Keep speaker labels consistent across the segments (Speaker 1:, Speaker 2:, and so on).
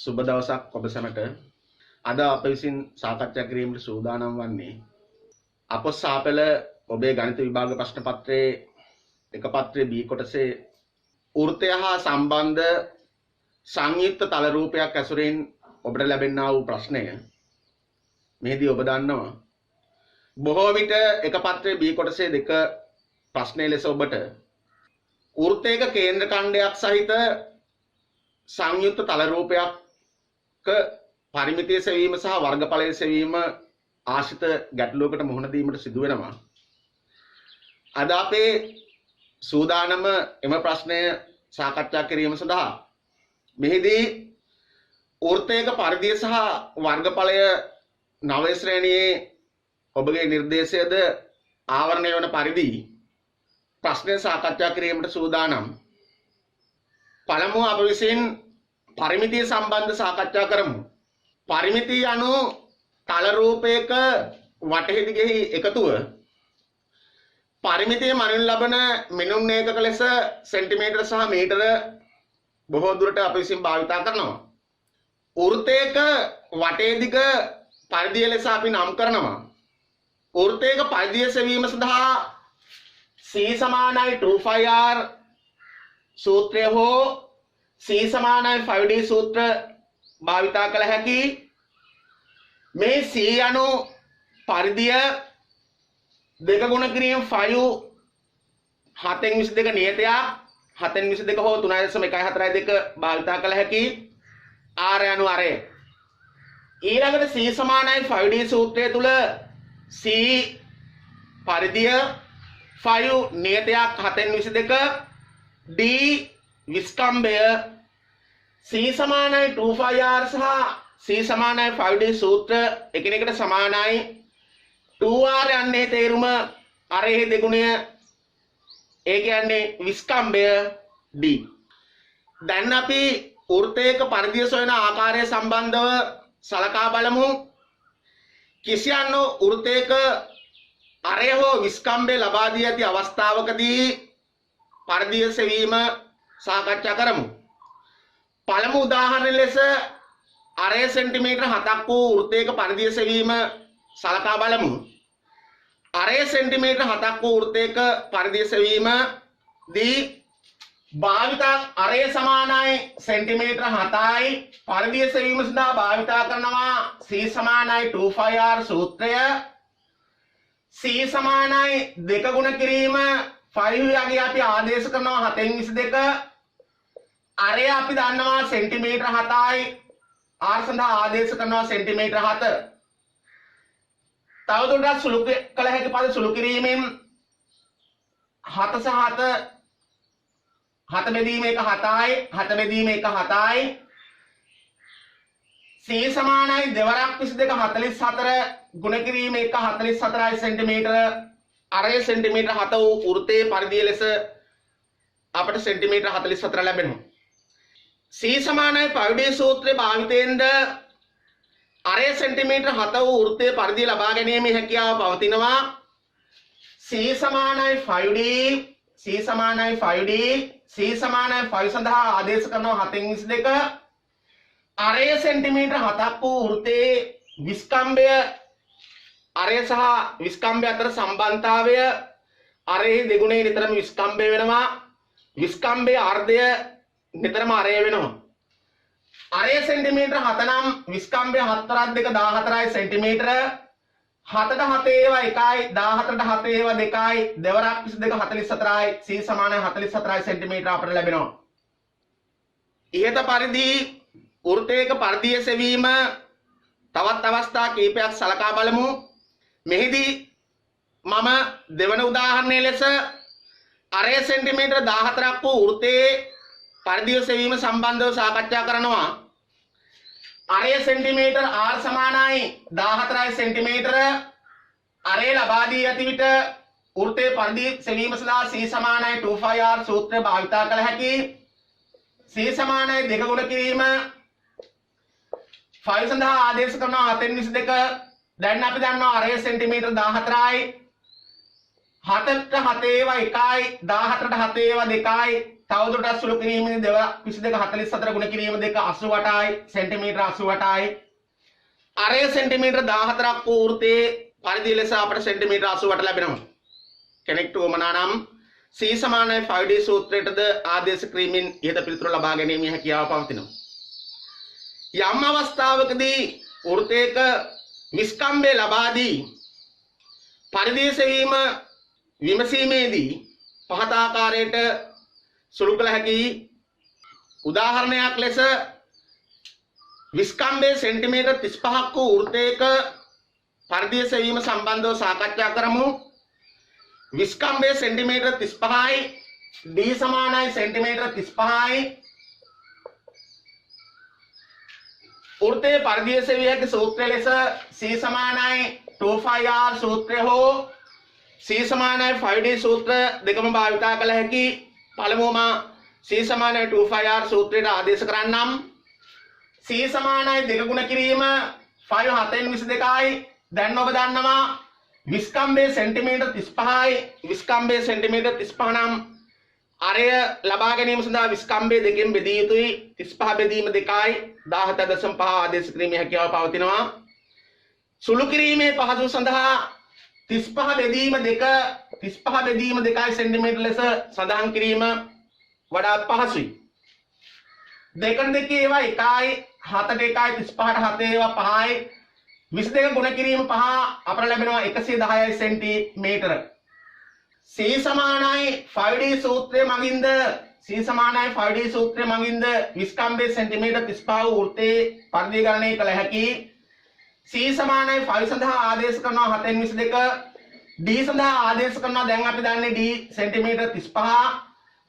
Speaker 1: සුබ දවසක් ඔබ සැමට. අද අප විසින් සාකච්ඡා කිරීමට සූදානම් වන්නේ අපොස්සාපෙළ ඔබේ ගණිත විභාග ප්‍රශ්න පත්‍රයේ එක පත්‍රයේ B කොටසේ වෘත්තය හා සම්බන්ධ සංයුක්ත තල රූපයක් ඇසුරින් ඔබට ලැබෙනා වූ ප්‍රශ්නය. මෙහිදී ඔබ දන්නවා බොහෝ විට එක පත්‍රයේ B කොටසේ දෙක ප්‍රශ්නය ලෙස ඔබට වෘත්තයක කේන්ද්‍ර ඛණ්ඩයක් සහිත සංයුක්ත තල රූපයක් පරිමිතිය සෙවීම සහ වර්ගඵලය සෙවීම ආශ්‍රිත ගැටලුවකට මුහුණ දීමට සිදු වෙනවා. අද අපේ සූදානම එම ප්‍රශ්නය සාකච්ඡා කිරීම සඳහා මෙහිදී වෘත්තයක පරිධිය සහ වර්ගඵලය නවය ශ්‍රේණියේ ඔබගේ නිර්දේශයද ආවරණය වන පරිදි ප්‍රශ්නය සාකච්ඡා කිරීමට සූදානම්. පළමුව අප විසින් පරිමිතිය සම්බන්ධ සාකච්ඡා කරමු. පරිමිතිය අනු තල රූපයක වටහි දිගෙහි එකතුව පරිමිතිය මනිනු ලබන මිනුම් ඒකක ලෙස සෙන්ටිමීටර සහ මීටර බොහෝ දුරට අප විසින් භාවිතා කරනවා. වෘත්තයක වටේ දිග පරිධිය ලෙස අපි නම් කරනවා. වෘත්තයක පරිධිය සෙවීම සඳහා C සමානයි 2πr සූත්‍රය හෝ C සමානයි 5d සූත්‍ර භාවිතා කළ හැකි. මේ C අනු පරිධිය දෙක ගුණ කිරීම 5 7න් 22 නියතයක් 7න් 22 හෝ 3.142 භාවිතා කළ හැකි. r අනු අරය. ඊළඟට C සමානයි 5d සූත්‍රය තුල C පරිධිය 5 නියතයක් 7න් 22 d විස්කම්භය C සමානයි 2πr සහ C සමානයි 5d සූත්‍ර එකිනෙකට සමානයි 2r යන්නේ තේරුම අරෙහි දෙගුණය ඒ කියන්නේ විස්කම්භය d. දැන් අපි වෘත්තයක පරිධිය සොයන ආකාරය සම්බන්ධව සලකා බලමු. කිසියම් වෘත්තයක අරය හෝ විස්කම්භය ලබා දී ඇති අවස්ථාවකදී පරිධිය සෙවීම සාකච්ඡා කරමු. පළමු උදාහරණ ලෙස අරය සෙන්ටිමීටර 7ක් වූ වෘත්තයක පරිධිය සෙවීම සලකා බලමු. අරය සෙන්ටිමීටර 7ක් වූ වෘත්තයක පරිධිය සෙවීම දී භාවිතා අරය සමානයි සෙන්ටිමීටර 7යි පරිධිය සෙවීම සඳහා භාවිතා කරනවා C සමානයි 2πr සූත්‍රය. C සමානයි 2 ගුණ කිරීම 5 යගේ අපි ආදේශ කරනවා 7න් 22. අරය අපි දන්නවා සෙන්ටිමීටර 7යි r සඳහා ආදේශ කරනවා සෙන්ටිමීටර 7. තවදුරටත් සුළු කළ හැකි පද සුළු කිරීමෙන් 7 සහ 7 7 බෙදීම 1 7යි 7 බෙදීම 1 7යි. C සමානයි දෙවරක් 22 44 ගුණ කිරීම 1 44යි සෙන්ටිමීටර. අරය සෙන්ටිමීටර 7 වූ වෘත්තයේ පරිධිය ලෙස අපට සෙන්ටිමීටර 44 ලැබෙනවා. C සමානයි 5d සූත්‍රයේ භාවිතයෙන්ද අරය සෙන්ටිමීටර 7 වූ වෘත්තයේ පරිධිය ලබා ගැනීමේ හැකියාව පවතිනවා. C සමානයි 5d C සමානයි 5d C සමානයි 5 සඳහා ආදේශ කරනවා 7න් 22. අරය සෙන්ටිමීටර 7ක් වූ වෘත්තයේ විස්කම්භය අරය සහ විස්කම්භය අතර සම්බන්ධතාවය අරෙහි දෙගුණේ නිතරම විස්කම්භය වෙනවා. විස්කම්භයේ අර්ධය නිතරම අරය වෙනවා. අරය සෙන්ටිමීටර 7 නම් විස්කම්භය 7 2 14යි සෙන්ටිමීටර. 7ට 7 ඒවා 1යි 14ට 7 ඒවා 2යි දෙවරක් 22 44යි C සමානයි 44යි සෙන්ටිමීටර අපට ලැබෙනවා. ඉහත පරිදි වෘත්තයක පරිධිය සෙවීම තවත් අවස්ථා කිහිපයක් සලකා බලමු. මෙහිදී මම දෙවන උදාහරණය ලෙස අරය සෙන්ටිමීටර 14ක් වූ වෘත්තයේ පරිධිය සෙවීම සම්බන්ධව සාකච්ඡා කරනවා. අරය සෙන්ටිමීටර r සමානයි 14යි සෙන්ටිමීටර. අරය ලබා දී ඇති විට වෘත්තයේ පරිධිය සෙවීම සඳහා C සමානයි 2πr සූත්‍රය භාවිතා කළ හැකි. C සමානයි 2 ගුණ කිරීම 5 සඳහා ආදේශ කරනවා 7න් 22. දැන් අපි දන්නවා අරය සෙන්ටිමීටර 14යි 7ට 7 ඒවා 1යි 14ට 7 ඒවා 2යි තවදුරටත් සුළු කිරීමේදී දෙවරක් 22 44 ගුණ කිරීම දෙක 88යි සෙන්ටිමීටර 88යි. අරය සෙන්ටිමීටර 14ක් වූ වෘත්තයේ පරිධිය ලෙස අපට සෙන්ටිමීටර 88 ලැබෙනවා. කෙනෙක්ට උවමනා නම් C සමානයි 5D සූත්‍රයටද ආදේශ කිරීමෙන් ඉහත පිළිතුර ලබා ගැනීමේ හැකියාව පවතිනවා. යම් අවස්ථාවකදී වෘත්තයක විස්කම්භය ලබා දී පරිධිය සෙවීම විමසීමේදී පහත ආකාරයට සුළු කළ හැකි. උදාහරණයක් ලෙස විස්කම්භය සෙන්ටිමීටර් 35ක් වූ වෘත්තයක පරිධිය සෙවීම සම්බන්ධව සාකච්ඡා කරමු. විස්කම්භය සෙන්ටිමීටර් 35යි D සමානයි සෙන්ටිමීටර් 35යි. වෘත්තයේ පරිධිය සෙවිය හැකි සූත්‍රය ලෙස C සමානයි 2πr සූත්‍රය හෝ C සමානයි 5D සූත්‍ර දෙකම භාවිතා කළ හැකි. පළමුවම C සමානයි 2πr සූත්‍රයට ආදේශ කරන්නම්. C සමානයි දෙක ගුණ කිරීම 5 7 22යි. දැන් ඔබ දන්නවා විස්කම්භය සෙන්ටිමීටර් 35යි. විස්කම්භය සෙන්ටිමීටර් 35 නම් අරය ලබා ගැනීම සඳහා විස්කම්භය දෙකෙන් බෙදිය යුතුයි. 35 බෙදීම 2යි 17.5 ආදේශ කිරීමේ හැකියාව පවතිනවා. සුළු කිරීමේ පහසු සඳහා 35 බෙදීම 2 35 බෙදීම 2යි සෙන්ටිමීටර ලෙස සඳහන් කිරීම වඩාත් පහසුයි. දෙකෙන් දෙකේ ඒවා 1යි 7ට 1යි 35ට 7 ඒවා 5යි 22 ගුණ කිරීම 5 අපට ලැබෙනවා 110යි සෙන්ටිමීටර. C සමානයි 5D සූත්‍රය මගින්ද C සමානයි 5D සූත්‍රය මගින්ද විස්කම්භය සෙන්ටිමීටර් 35 වූ වෘත්තයේ පරිධිය ගණනය කළ හැකි. C සමානයි 5 සඳහා ආදේශ කරනවා 7 22. D සඳහා ආදේශ කරනවා දැන් අපි දන්නේ D සෙන්ටිමීටර් 35.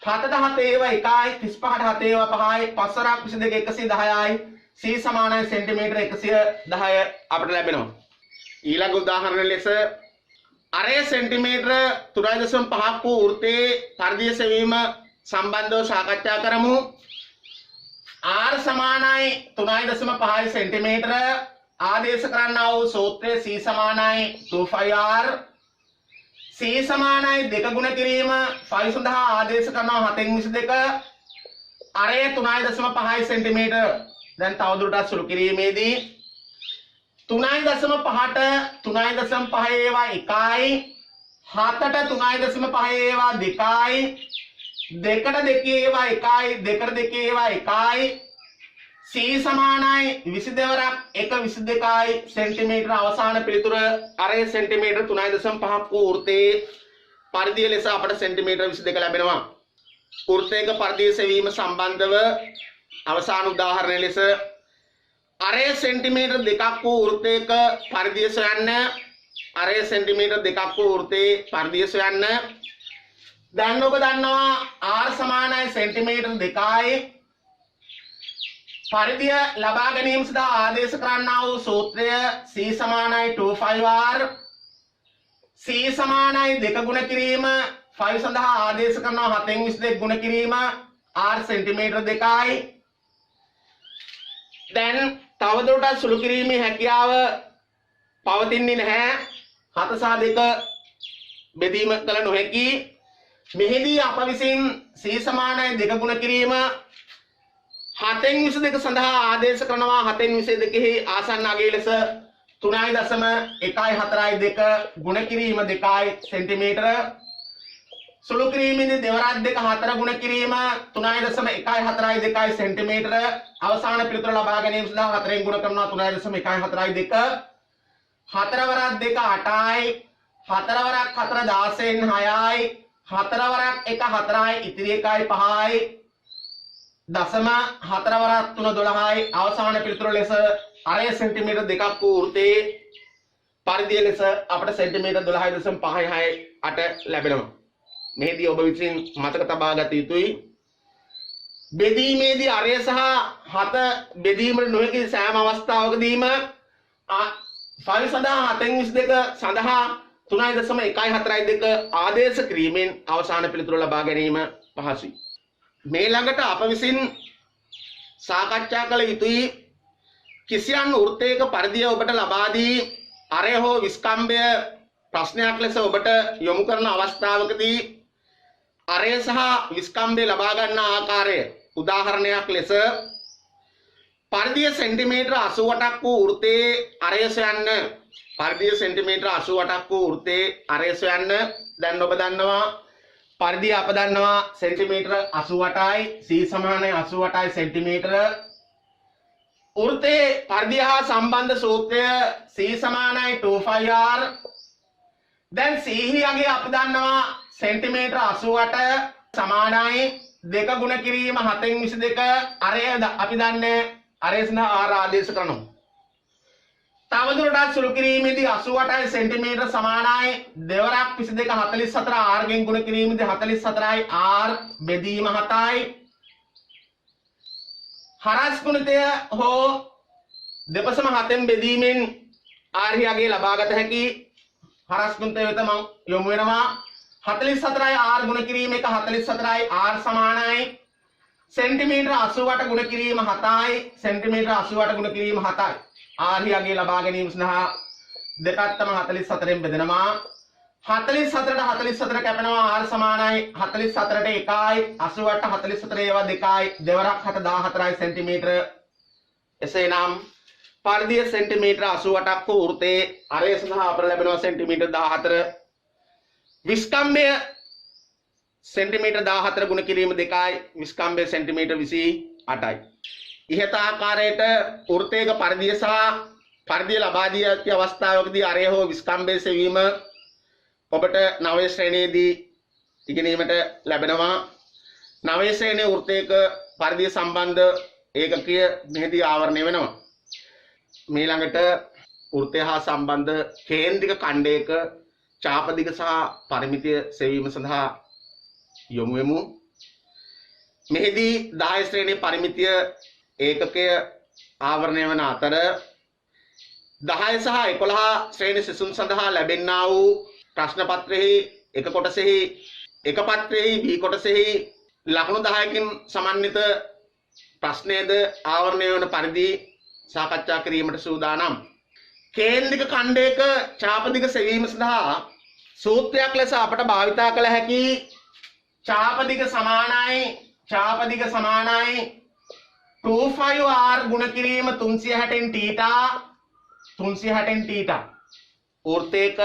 Speaker 1: 7ට 7 ඒවා 1යි 35ට 7 ඒවා 5යි 5 22 110යි. C සමානයි සෙන්ටිමීටර 110 අපට ලැබෙනවා. ඊළඟ උදාහරණ ලෙස අරය සෙන්ටිමීටර 3.5ක් වූ වෘත්තයේ පරිධිය සෙවීම සම්බන්ධව සාකච්ඡා කරමු. R සමානයි 3.5 සෙන්ටිමීටර ආදේශ කරන්නා වූ සූත්‍රය C සමානයි 2πr. C සමානයි දෙක ගුණ කිරීම 5 සඳහා ආදේශ කරනවා 7 22. අරය 3.5 සෙන්ටිමීටර. දැන් තවදුරටත් සුළු කිරීමේදී 3.5ට 3.5 ඒවා 1යි 7ට 3.5 ඒවා 2යි 2ට 2 ඒවා 1යි 2ට 2 ඒවා 1යි. C සමානයි 22 වරක් 1 22යි සෙන්ටිමීටර. අවසාන පිළිතුර අරය සෙන්ටිමීටර 3.5ක් වූ වෘත්තයේ පරිධිය ලෙස අපට සෙන්ටිමීටර 22 ලැබෙනවා. වෘත්තයක පරිධිය සෙවීම සම්බන්ධව අවසාන උදාහරණය ලෙස අරය සෙන්ටිමීටර 2ක් වූ වෘත්තයක පරිධිය සොයන්න. අරය සෙන්ටිමීටර 2ක් වූ වෘත්තයේ පරිධිය සොයන්න. දැන් ඔබ දන්නවා R සමානයි සෙන්ටිමීටර 2යි. පරිධිය ලබා ගැනීම සඳහා ආදේශ කරන්නා වූ සූත්‍රය C සමානයි 2πr. C සමානයි දෙක ගුණ කිරීම 5 සඳහා ආදේශ කරනවා 7 22 ගුණ කිරීම R සෙන්ටිමීටර 2යි. දැන් තවදුරටත් සුළු කිරීමේ හැකියාව පවතින්නේ නැහැ. 7 සහ 2 බෙදීම කළ නොහැකි. මෙහිදී අප විසින් C සමානයි දෙක ගුණ කිරීම 7 22 සඳහා ආදේශ කරනවා 7 22 ආසන්න අගය ලෙස 3.14 ගුණ කිරීම 2යි සෙන්ටිමීටර. සුළු කිරීමේදී දෙවරක් 2 4 ගුණ කිරීම 3.142 සෙන්ටිමීටර. අවසාන පිළිතුර ලබා ගැනීම සඳහා 4ෙන් ගුණ කරනවා 3.142. 4 වරක් 2 8යි 4 වරක් 4 16න් 6යි 4 වරක් 1 4යි ඉතිරි 1යි 5යි දශම 4 වරක් 3 12යි. අවසාන පිළිතුර ලෙස අරය සෙන්ටිමීටර 2ක් වූ වෘත්තයේ පරිධිය ලෙස අපට සෙන්ටිමීටර 12.56 ලැබෙනවා. මෙහිදී ඔබ විසින් මතක තබා ගත යුතුයි බෙදීමේදී අරය සහ 7 බෙදීමට නොහැකි සෑම අවස්ථාවකදීම 5 සඳහා 7 22 සඳහා 3.142 ආදේශ කිරීමෙන් අවසාන පිළිතුර ලබා ගැනීම පහසුයි. මේ ළඟට අප විසින් සාකච්ඡා කළ යුතුයි කිසියම් වෘත්තයක පරිධිය ඔබට ලබා දී අරය හෝ විස්කම්භය ප්‍රශ්නයක් ලෙස ඔබට යොමු කරන අවස්ථාවකදී අරය සහ විස්කම්භය ලබා ගන්න ආකාරය උදාහරණයක් ලෙස පරිධිය සෙන්ටිමීටර 88ක් වූ වෘත්තයේ අරය සොයන්න. පරිධිය සෙන්ටිමීටර 88ක් වූ වෘත්තයේ අරය සොයන්න. දැන් ඔබ දන්නවා පරිධිය අප දන්නවා සෙන්ටිමීටර 88යි, c සමානයි 88යි සෙන්ටිමීටර. වෘත්තයේ පරිධිය හා සම්බන්ධ සූත්‍රය c සමානයි 2πr. දැන් c යගේ අපි දන්නවා සෙන්ටිමීටර 88 සමානයි 2 ගුණ කිරීම 7න් 22. අරය අපි දන්නේ අරය සඳහා r ආදේශ කරනවා. තවදුරටත් සුළු කිරීමේදී 88යි සෙන්ටිමීටර සමානයි දෙවරක් 22 44 r ගෙන් ගුණ කිරීමේදී 44යි r බෙදීම 7යි. හරස් ගුණිතය හෝ දෙපසම 7න් බෙදීමෙන් r යගේ ලබාගත හැකි හරස් ගුණිතය වෙත මම යොමු වෙනවා. 44යි r ගුණ කිරීම එක 44යි r සමානයි සෙන්ටිමීටර 88 ගුණ කිරීම 7යි සෙන්ටිමීටර 88 ගුණ කිරීම 7යි. r යගේ ලබා ගැනීම සඳහා දෙපැත්තම 44න් බෙදෙනවා. 44ට 44 කැපෙනවා r සමානයි 44ට 1යි 88 44 ඒවා 2යි දෙවරක් 7 14යි සෙන්ටිමීටර. එසේනම් පරිධිය සෙන්ටිමීටර 88ක් වූ වෘත්තයේ අරය සඳහා අපට ලැබෙනවා සෙන්ටිමීටර 14. විස්කම්භය සෙන්ටිමීටර 14 ගුණ කිරීම 2යි විස්කම්භය සෙන්ටිමීටර 28යි. ඉහත ආකාරයට වෘත්තයක පරිධිය සහ පරිධිය ලබා දී ඇති අවස්ථාවකදී අරය හෝ විස්කම්භය සෙවීම ඔබට 9 ශ්‍රේණියේදී ඉගෙනීමට ලැබෙනවා. 9 ශ්‍රේණියේ වෘත්තයක පරිධිය සම්බන්ධ ඒකකය මෙහිදී ආවරණය වෙනවා. ඊළඟට වෘත්තය හා සම්බන්ධ කේන්ද්‍රික ඛණ්ඩයක චාප දිග සහ පරිමිතිය සෙවීම සඳහා යොමු වෙමු. මෙහිදී 10 ශ්‍රේණියේ පරිමිතිය ඒකකය ආවරණය වන අතර 10 සහ 11 ශ්‍රේණි සිසුන් සඳහා ලැබෙන්නා වූ ප්‍රශ්න පත්‍රෙහි එක කොටසෙහි එක පත්‍රෙහි B කොටසෙහි ලකුණු 10කින් සමන්විත ප්‍රශ්නයේද ආවරණය වන පරිදි සාකච්ඡා කිරීමට සූදානම්. කේන්ද්‍රික ඛණ්ඩයක චාප දිග සෙවීම සඳහා සූත්‍රයක් ලෙස අපට භාවිතා කළ හැකි චාප දිග සමානයි 2πr ගුණ කිරීම 360න් θ 360න් θ. වෘත්තයක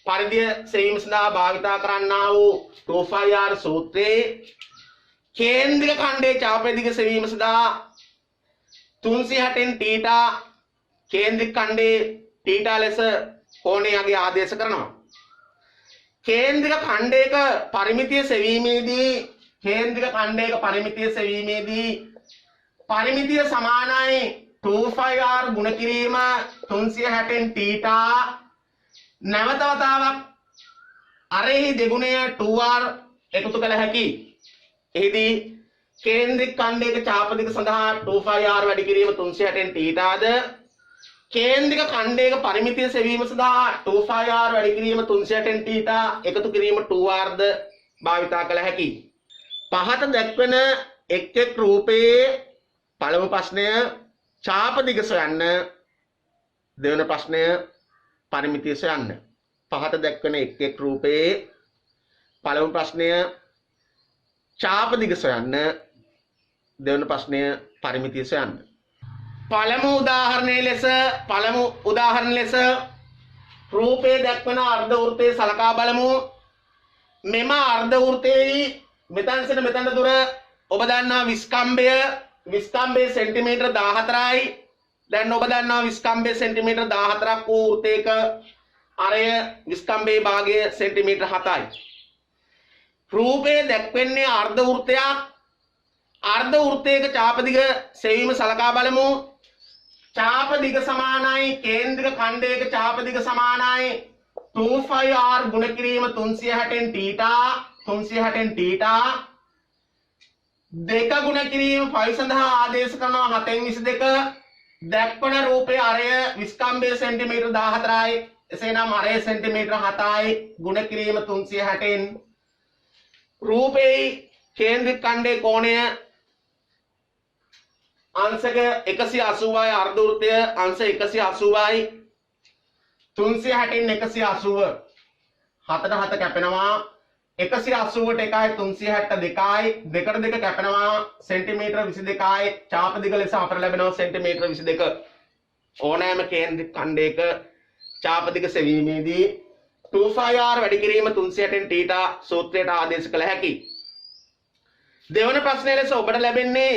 Speaker 1: පරිධිය සෙවීම සඳහා භාවිතා කරන්නා වූ 2πr සූත්‍රයේ කේන්ද්‍රික ඛණ්ඩයේ චාප දිග සෙවීම සඳහා 360න් θ කේන්ද්‍රික ඛණ්ඩයේ θ ලෙස කෝණය යගේ ආදේශ කරනවා. කේන්ද්‍රික ඛණ්ඩයක පරිමිතිය සෙවීමේදී පරිමිතිය සමානයි 2πr ගුණ කිරීම 360න් θ. නැවත වතාවක් අරෙහි දෙගුණය 2r එකතු කළ හැකි. එහිදී කේන්ද්‍රික ඛණ්ඩයක චාප දිග සඳහා 2πr වැඩි කිරීම 360න් θද කේන්ද්‍රික ඛණ්ඩයක පරිමිතිය සෙවීම සඳහා 2πr වැඩි කිරීම 360න් θ එකතු කිරීම 2rද භාවිතා කළ හැකි. පහත දැක්වෙන එක් රූපයේ පළමු ප්‍රශ්නය චාප දිග සොයන්න, දෙවන ප්‍රශ්නය පරිමිතිය සොයන්න. පහත දැක්වෙන එක් රූපයේ පළමු ප්‍රශ්නය චාප දිග සොයන්න, දෙවන ප්‍රශ්නය පරිමිතිය සොයන්න. පළමු උදාහරණ ලෙස රූපයේ දැක්වෙන අර්ධ වෘත්තය සලකා බලමු. මෙම අර්ධ වෘත්තයේ මෙතන සිට මෙතන දුර ඔබ දන්නා විස්කම්භය සෙන්ටිමීටර 14යි. දැන් ඔබ දන්නවා විස්කම්භය සෙන්ටිමීටර 14ක් වූ වෘත්තයක අරය විස්කම්භයේ භාගය සෙන්ටිමීටර 7යි. රූපයේ දැක්වෙන්නේ අර්ධ වෘත්තයක්. අර්ධ වෘත්තයක චාප දිග සෙවීම සලකා බලමු. චාප දිග සමානයි කේන්ද්‍රික ඛණ්ඩයක චාප දිග සමානයි 2πr ගුණ කිරීම 360න් θ දෙක ගුණ කිරීම 5 සඳහා ආදේශ කරනවා 7න් 22. දැක්වන රූපයේ අරය විස්කම්භය සෙන්ටිමීටර 14යි. එසේනම් අරය සෙන්ටිමීටර 7යි ගුණ කිරීම 360න්. රූපයේ කේන්ද්‍රික ඛණ්ඩයේ කෝණය අංශක 180යි. අර්ධ වෘත්තය අංශ 180යි. 360න් 180 7ට 7 කැපෙනවා 180ට 1යි 362යි දෙකට දෙක කැපෙනවා සෙන්ටිමීටර 22යි චාප දිග ලෙස අපට ලැබෙනවා සෙන්ටිමීටර 22 ඕනෑම කේන්ද්‍රික ඛණ්ඩයක චාප දිග සෙවීමේදී 2πr වැඩි කිරීම 360 θ සූත්‍රයට ආදේශ කළ හැකියි. දෙවන ප්‍රශ්නය ලෙස ඔබට ලැබෙන්නේ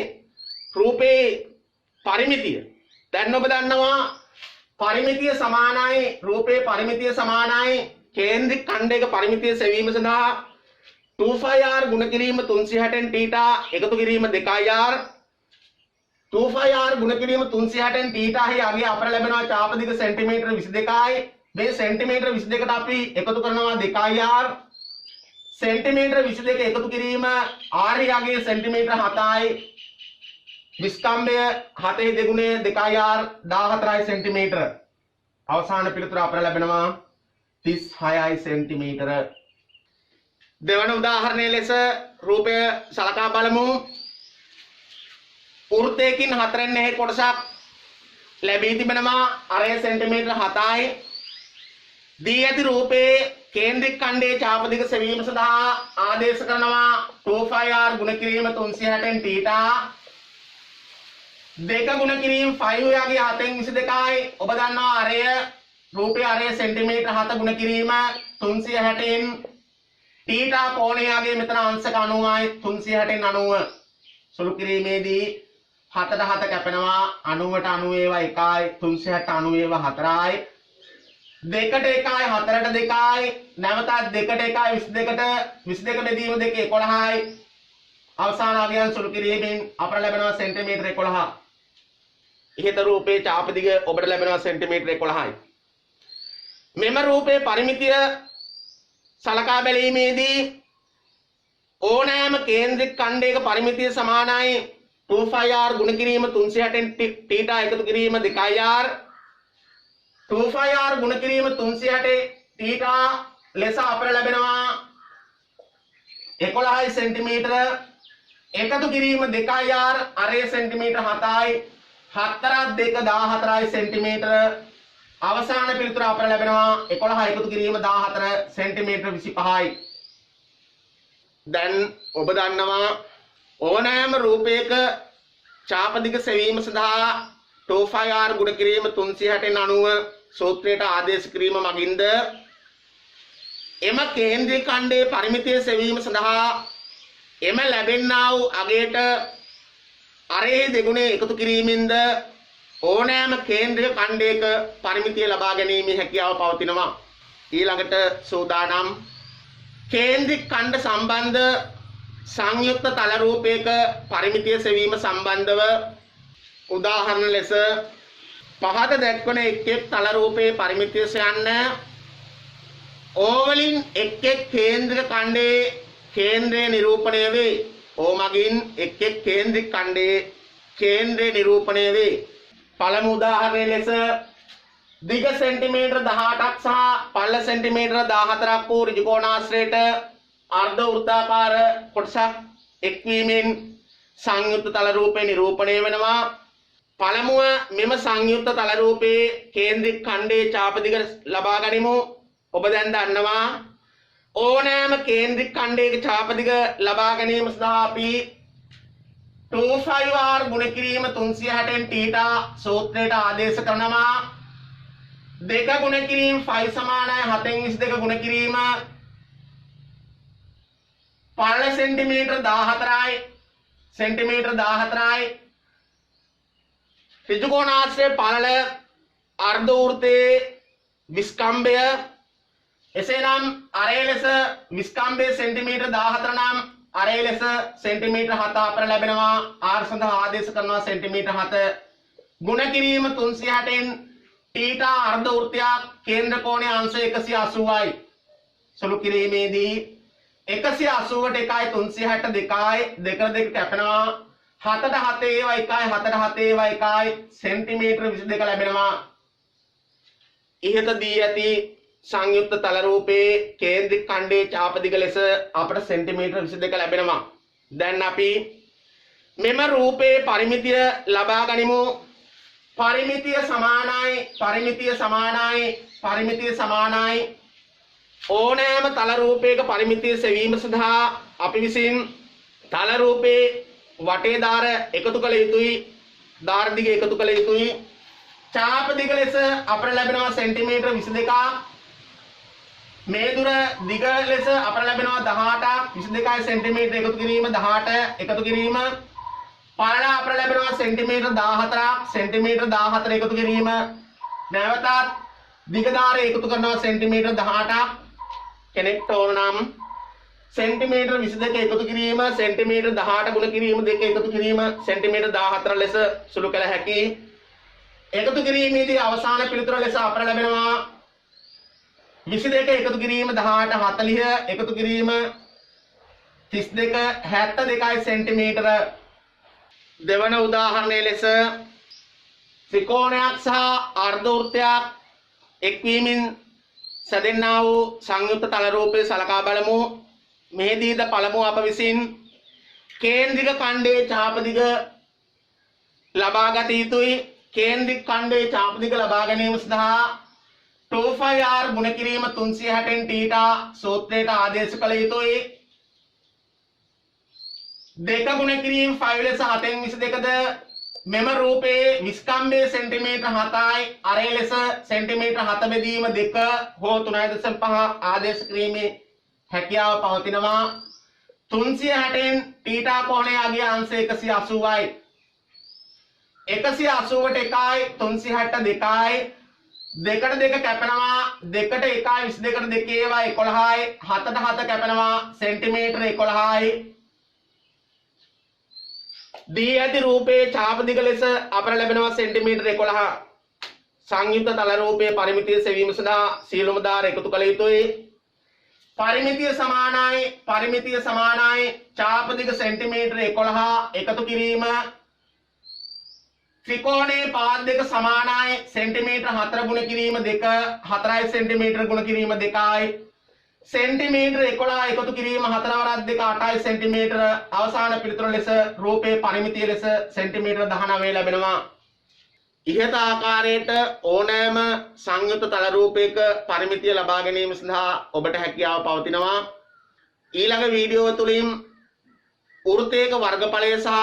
Speaker 1: රූපේ පරිමිතිය. දැන් ඔබ දන්නවා පරිමිතිය සමානයි රූපේ පරිමිතිය සමානයි කේන්ද්‍රික ඛණ්ඩයක පරිමිතිය සෙවීම සඳහා 2πr ගුණ කිරීම 360 θ එකතු කිරීම 2ir 2πr ගුණ කිරීම 360 θ හි අගය අපට ලැබෙනවා චාප දිග සෙන්ටිමීටර 22යි මේ සෙන්ටිමීටර 22ට අපි එකතු කරනවා 2ir සෙන්ටිමීටර 22 එකතු කිරීම r හි අගය සෙන්ටිමීටර 7යි විස්කම්භය 7 දෙගුණය 2ir 14යි සෙන්ටිමීටර අවසාන පිළිතුර අපට ලැබෙනවා 36යි සෙන්ටිමීටර. දෙවන උදාහරණය ලෙස රූපය සලකා බලමු. වෘත්තයකින් 4/9 කොටසක් ලැබී තිබෙනවා අරය සෙන්ටිමීටර 7යි. දී ඇති රූපයේ කේන්ද්‍රික ඛණ්ඩයේ චාප දිග සෙවීම සඳහා ආදේශ කරනවා 2πr ගුණ කිරීම 360 θ දෙක ගුණ කිරීම 5 යගේ 7/22යි. ඔබ දන්නවා අරය රූපයේ අරය සෙන්ටිමීටර 7 ගුණ කිරීම 360න් θ කෝණයගේ මෙතන අංශක 90යි 360න් 90 සුළු කිරීමේදී 7ට 7 කැපෙනවා 90ට 90 ඒවා 1යි 360ට 90 ඒවා 4යි දෙකට 1යි 4ට 2යි නැවතත් දෙකට 1යි 22ට 22 බෙදීම 2 11යි අවසාන අගයන් සුළු කිරීමෙන් අපට ලැබෙනවා සෙන්ටිමීටර 11. ඉහත රූපේ චාප දිග ඔබට ලැබෙනවා සෙන්ටිමීටර 11යි. මෙම රූපේ පරිමිතිය සලකා බැලීමේදී ඕනෑම කේන්ද්‍රික ඛණ්ඩයක පරිමිතිය සමානයි 2πr ගුණ කිරීම 360 θ එකතු කිරීම 2ir 2πr ගුණ කිරීම 360 θ ලෙස අපට ලැබෙනවා 11යි සෙන්ටිමීටර එකතු කිරීම 2ir අරය සෙන්ටිමීටර 7යි 4ක් 2 14යි සෙන්ටිමීටර අවසාන පිළිතුර අපට ලැබෙනවා 11 එකතු කිරීම 14 සෙන්ටිමීටර 25යි. දැන් ඔබ දන්නවා ඕනෑම රූපයක චාප දිග සෙවීම සඳහා 2πr ගුණ කිරීම 360 සූත්‍රයට ආදේශ කිරීම මගින්ද එම කේන්ද්‍රික ඛණ්ඩයේ පරිමිතිය සෙවීම සඳහා එම ලැබෙන්නා වූ අගයට අරෙහි දෙගුණය එකතු කිරීමෙන්ද ඕනෑම කේන්ද්‍රික ඛණ්ඩයක පරිමිතිය ලබා ගැනීමේ හැකියාව පවතිනවා. ඊළඟට සූදානම් කේන්ද්‍රික ඛණ්ඩ සම්බන්ධ සංයුක්ත තල රූපයක පරිමිතිය සෙවීම සම්බන්ධව උදාහරණ ලෙස පහත දැක්වන එක් තල රූපයේ පරිමිතිය සොයන්න. ඕවලින් එක් කේන්ද්‍රික ඛණ්ඩයේ කේන්ද්‍රය නිරූපණය වේ. ඕ මගින් එක් කේන්ද්‍රික ඛණ්ඩයේ කේන්ද්‍රය නිරූපණය වේ. පළමු උදාහරණය ලෙස දිග සෙන්ටිමීටර 18ක් සහ පළල සෙන්ටිමීටර 14ක් වූ ඍජු කෝණාශ්‍රයට අර්ධ වෘත්තාකාර කොටසක් එක්වීමෙන් සංයුක්ත තල රූපේ නිරූපණය වෙනවා. පළමුව මෙම සංයුක්ත තල රූපයේ කේන්ද්‍රික ඛණ්ඩයේ චාප දිග ලබා ගනිමු. ඔබ දැන් දන්නවා ඕනෑම කේන්ද්‍රික ඛණ්ඩයක චාප දිග ලබා ගැනීම සඳහා අපි 2πr ගුණ කිරීම 360 θ සූත්‍රයට ආදේශ කරනවා. දෙක ගුණ කිරීම 5 සමානයි 7/22 ගුණ කිරීම පළල සෙන්ටිමීටර 14යි සෙන්ටිමීටර 14යි ඍජු කෝණාශ්‍රයේ පළල අර්ධ වෘත්තයේ විස්කම්භය එසේනම් අරය ලෙස විස්කම්භය සෙන්ටිමීටර 14 නම් අරය ලෙස සෙන්ටිමීටර 7 අපට ලැබෙනවා. r සඳහා ආදේශ කරනවා සෙන්ටිමීටර 7 ගුණ කිරීම 360න් θ අර්ධ වෘත්තයක් කේන්ද්‍ර කෝණය අංශ 180යි. සුළු කිරීමේදී 180ට 1යි 362යි දෙකට දෙක කැපෙනවා 7ට 7 ඒවා 1යි 7ට 7 ඒවා 1යි සෙන්ටිමීටර 22 ලැබෙනවා. ඉහත දී ඇති සංයුක්ත තල රූපයේ කේන්ද්‍රික ඛණ්ඩයේ චාප දිග ලෙස අපට සෙන්ටිමීටර 22 ලැබෙනවා. දැන් අපි මෙම රූපයේ පරිමිතිය ලබා ගනිමු. පරිමිතිය සමානයි ඕනෑම තල රූපයක පරිමිතිය සෙවීම සඳහා අපි විසින් තල රූපේ වටේ දාර එකතු කළ යුතුයි. දාර දිග එකතු කළ යුතුයි. ඡාප දිග ලෙස අපට ලැබෙනවා සෙන්ටිමීටර 22ක්. මේ දුර දිග ලෙස අපට ලැබෙනවා 18ක්. 22යි සෙන්ටිමීටර එකතු කිරීම 18 එකතු කිරීම. පළල අපට ලැබෙනවා සෙන්ටිමීටර 14ක්. සෙන්ටිමීටර 14 එකතු කිරීම. නැවතත් දිග දාරය එකතු කරනවා සෙන්ටිමීටර 18ක්. කෙනෙක්ට ඕන නම් සෙන්ටිමීටර 22 එකතු කිරීම සෙන්ටිමීටර 18 ගුණ කිරීම දෙක එකතු කිරීම සෙන්ටිමීටර 14 ලෙස සුළු කළ හැකියි. එකතු කිරීමේදී අවසාන පිළිතුර ලෙස අපට ලැබෙනවා 22 එකතු කිරීම 18 40 එකතු කිරීම 32 72යි සෙන්ටිමීටර. දෙවන උදාහරණය ලෙස ත්‍රිකෝණයක් සහ අර්ධ වෘත්තයක් එක්වීමෙන් සැදෙන්නා වූ සංයුක්ත තල රූපය සලකා බලමු. මෙහිදීද පළමුව අප විසින් කේන්ද්‍රික ඛණ්ඩයේ ඡාප දිග ලබා ගත යුතුයි. කේන්ද්‍රික ඛණ්ඩයේ ඡාප දිග ලබා ගැනීම සඳහා 2πr ගුණ කිරීම 360න් θ සූත්‍රයට ආදේශ කළ යුතුයි. දෙක ගුණ කිරීම 5 ලෙස 7න් 22ද මෙම රූපයේ විස්කම්භයේ සෙන්ටිමීටර 7යි අරේ ලෙස සෙන්ටිමීටර 7 බෙදීම 2 හෝ 3.5 ආදේශ කිරීමේ හැකියාව පවතිනවා. 360න් θ කෝණයේ අගය අංශ 180යි. 180ට 1යි 362යි. දෙකට දෙක කැපෙනවා. දෙකට 1යි 22ට 2 ඒවා 11යි. 7ට 7 කැපෙනවා සෙන්ටිමීටර 11යි. දී ඇති රූපයේ ඡාප දිග ලෙස අපට ලැබෙනවා සෙන්ටිමීටර 11. සංයුක්ත තල රූපයේ පරිමිතිය සෙවීම සඳහා සියලුම දාර එකතු කළ යුතුයි. පරිමිතිය සමානයි ඡාප දිග සෙන්ටිමීටර 11 එකතු කිරීම. ත්‍රිකෝණයේ පාද දෙක සමානයි සෙන්ටිමීටර 4 ගුණ කිරීම 2 4යි සෙන්ටිමීටර ගුණ කිරීම 2යි. සෙන්ටිමීටර 11 එකතු කිරීම 4 වරක් 2 8යි සෙන්ටිමීටර. අවසාන පිළිතුර ලෙස රූපයේ පරිමිතිය ලෙස සෙන්ටිමීටර 19 ලැබෙනවා. ඉහත ආකාරයට ඕනෑම සංයුක්ත තල රූපයක පරිමිතිය ලබා ගැනීම සඳහා ඔබට හැකියාව පවතිනවා. ඊළඟ වීඩියෝ තුලින් වෘත්තයක වර්ගඵලය සහ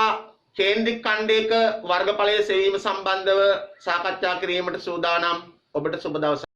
Speaker 1: කේන්ද්‍රික ඛණ්ඩයක වර්ගඵලය සෙවීම සම්බන්ධව සාකච්ඡා කිරීමට සූදානම්. ඔබට සුබ දවසක්.